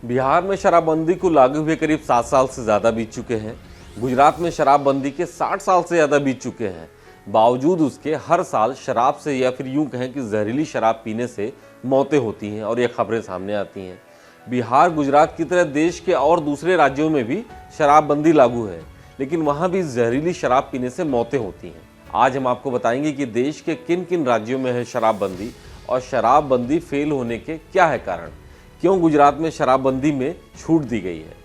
बिहार में शराबबंदी को लागू हुए करीब 7 साल से ज़्यादा बीत चुके हैं। गुजरात में शराबबंदी के 60 साल से ज़्यादा बीत चुके हैं। बावजूद उसके हर साल शराब से या फिर यूं कहें कि जहरीली शराब पीने से मौतें होती हैं और ये खबरें सामने आती हैं। बिहार, गुजरात की तरह देश के और दूसरे राज्यों में भी शराबबंदी लागू है, लेकिन वहाँ भी जहरीली शराब पीने से मौतें होती हैं। आज हम आपको बताएंगे कि देश के किन किन राज्यों में है शराबबंदी और शराबबंदी फेल होने के क्या है कारण, क्यों गुजरात में शराबबंदी में छूट दी गई है।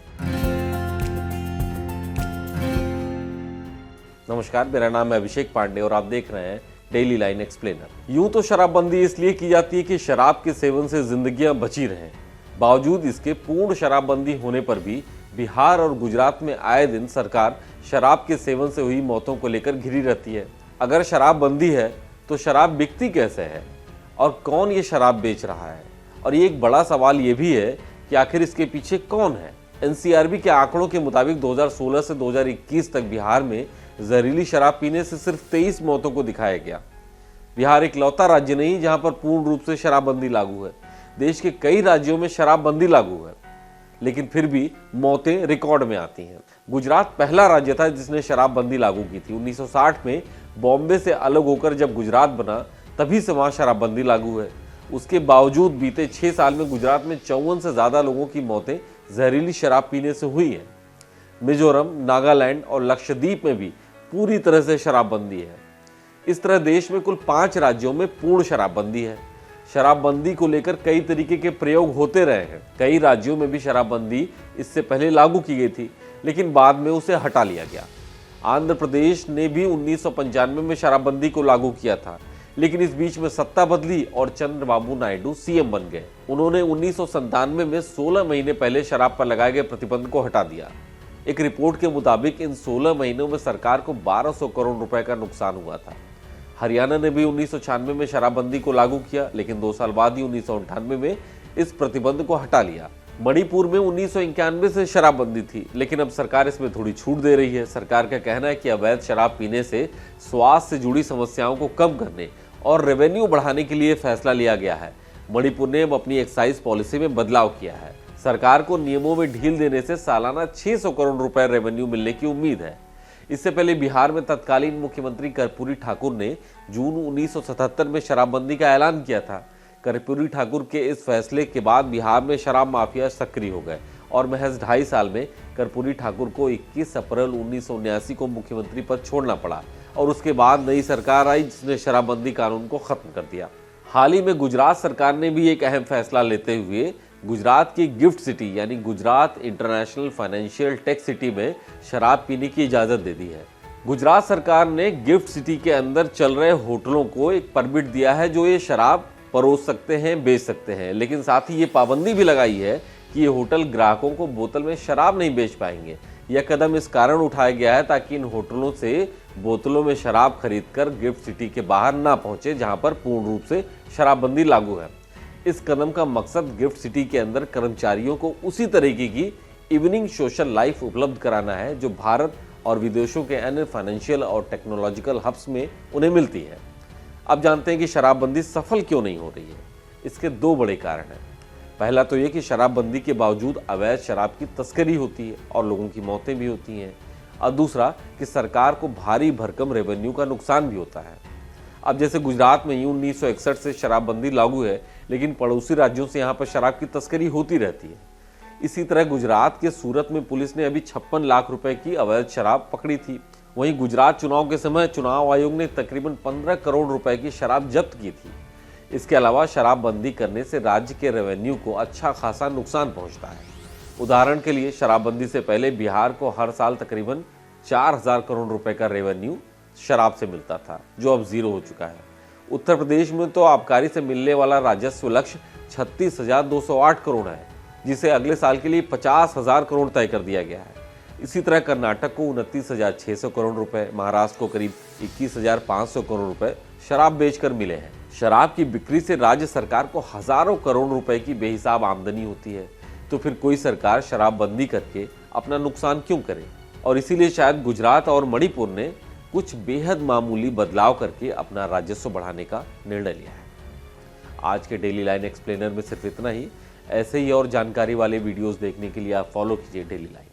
नमस्कार, मेरा नाम है अभिषेक पांडे और आप देख रहे हैं डेली लाइन एक्सप्लेनर। यूं तो शराबबंदी इसलिए की जाती है कि शराब के सेवन से जिंदगियां बची रहें। बावजूद इसके पूर्ण शराबबंदी होने पर भी बिहार और गुजरात में आए दिन सरकार शराब के सेवन से हुई मौतों को लेकर घिरी रहती है। अगर शराबबंदी है तो शराब बिकती कैसे है और कौन ये शराब बेच रहा है, और ये एक बड़ा सवाल ये भी है कि आखिर इसके पीछे कौन है। एनसीआरबी के आंकड़ों के मुताबिक 2016 से 2021 तक बिहार में जहरीली शराब पीने से सिर्फ 23 मौतों को दिखाया गया। बिहार इकलौता राज्य नहीं जहां पर पूर्ण रूप से शराबबंदी लागू है। देश के कई राज्यों में शराबबंदी लागू है, लेकिन फिर भी मौतें रिकॉर्ड में आती हैं। गुजरात पहला राज्य था जिसने शराबबंदी लागू की थी। 1960 में बॉम्बे से अलग होकर जब गुजरात बना तभी से वहां शराबबंदी लागू है। उसके बावजूद बीते 6 साल में गुजरात में 54 से ज्यादा लोगों की मौतें जहरीली शराब पीने से हुई हैं। मिजोरम, नागालैंड और लक्षद्वीप में भी पूरी तरह से शराबबंदी है। इस तरह देश में कुल 5 राज्यों में पूर्ण शराबबंदी है। शराबबंदी को लेकर कई तरीके के प्रयोग होते रहे हैं। कई राज्यों में भी शराबबंदी इससे पहले लागू की गई थी, लेकिन बाद में उसे हटा लिया गया। आंध्र प्रदेश ने भी 1995 में शराबबंदी को लागू किया था, लेकिन इस बीच में सत्ता बदली और चंद्रबाबू नायडू सीएम बन गए। उन्होंने 1997 में 16 महीने पहले शराब पर लगाए गए प्रतिबंध को हटा दिया। एक रिपोर्ट के मुताबिक इन 16 महीनों में सरकार को 1200 करोड़ रुपए का नुकसान हुआ था। हरियाणा ने भी 1996 में शराबबंदी को लागू किया, लेकिन 2 साल बाद ही 1998 में इस प्रतिबंध को हटा लिया। मणिपुर में 1991 से शराबबंदी थी, लेकिन अब सरकार इसमें थोड़ी छूट दे रही है। सरकार का कहना है कि अवैध शराब पीने से स्वास्थ्य से जुड़ी समस्याओं को कम करने और रेवेन्यू बढ़ाने के लिए फैसला लिया गया है। मणिपुर ने अब अपनी एक्साइज पॉलिसी में बदलाव किया है। सरकार को नियमों में ढील देने से सालाना 600 करोड़ रुपए रेवेन्यू मिलने की उम्मीद है। इससे पहले बिहार में तत्कालीन मुख्यमंत्री कर्पूरी ठाकुर ने जून 1977 में शराबबंदी का ऐलान किया था। कर्पूरी ठाकुर के इस फैसले के बाद बिहार में शराब माफिया सक्रिय हो गए और महज 2.5 साल में कर्पूरी ठाकुर को 21 अप्रैल 1979 को मुख्यमंत्री पद छोड़ना पड़ा और उसके बाद नई सरकार आई जिसने शराबबंदी कानून को खत्म कर दिया। हाल ही में गुजरात सरकार ने भी एक अहम फैसला लेते हुए गुजरात की गिफ्ट सिटी यानी Gujarat international financial tech city में शराब पीने की इजाजत दे दी है। गुजरात सरकार ने गिफ्ट सिटी के अंदर चल रहे होटलों को एक परमिट दिया है जो ये शराब परोस सकते हैं, बेच सकते हैं, लेकिन साथ ही ये पाबंदी भी लगाई है कि ये होटल ग्राहकों को बोतल में शराब नहीं बेच पाएंगे। यह कदम इस कारण उठाया गया है ताकि इन होटलों से बोतलों में शराब खरीदकर गिफ्ट सिटी के बाहर ना पहुंचे जहां पर पूर्ण रूप से शराबबंदी लागू है। इस कदम का मकसद गिफ्ट सिटी के अंदर कर्मचारियों को उसी तरीके की इवनिंग सोशल लाइफ उपलब्ध कराना है जो भारत और विदेशों के अन्य फाइनेंशियल और टेक्नोलॉजिकल हब्स में उन्हें मिलती है। अब जानते हैं कि शराबबंदी सफल क्यों नहीं हो रही है। इसके 2 बड़े कारण हैं। पहला तो ये कि शराबबंदी के बावजूद अवैध शराब की तस्करी होती है और लोगों की मौतें भी होती हैं, और दूसरा कि सरकार को भारी भरकम रेवेन्यू का नुकसान भी होता है। अब जैसे गुजरात में ही 1961 से शराबबंदी लागू है, लेकिन पड़ोसी राज्यों से यहाँ पर शराब की तस्करी होती रहती है। इसी तरह गुजरात के सूरत में पुलिस ने अभी 56 लाख रुपए की अवैध शराब पकड़ी थी। वहीं गुजरात चुनाव के समय चुनाव आयोग ने तकरीबन 15 करोड़ रुपए की शराब जब्त की थी। इसके अलावा शराबबंदी करने से राज्य के रेवेन्यू को अच्छा खासा नुकसान पहुंचता है। उदाहरण के लिए शराबबंदी से पहले बिहार को हर साल तकरीबन 4000 करोड़ रुपए का रेवेन्यू शराब से मिलता था, जो अब 0 हो चुका है। उत्तर प्रदेश में तो आबकारी से मिलने वाला राजस्व लक्ष्य 36,208 करोड़ है, जिसे अगले साल के लिए 50,000 करोड़ तय कर दिया गया है। इसी तरह कर्नाटक को 29,600 करोड़ रुपए, महाराष्ट्र को करीब 21,500 करोड़ रुपए शराब बेचकर मिले हैं। शराब की बिक्री से राज्य सरकार को हजारों करोड़ रुपए की बेहिसाब आमदनी होती है, तो फिर कोई सरकार शराबबंदी करके अपना नुकसान क्यों करे। और इसीलिए शायद गुजरात और मणिपुर ने कुछ बेहद मामूली बदलाव करके अपना राजस्व बढ़ाने का निर्णय लिया है। आज के डेली लाइन एक्सप्लेनर में सिर्फ इतना ही। ऐसे ही और जानकारी वाले वीडियोस देखने के लिए आप फॉलो कीजिए डेली लाइन।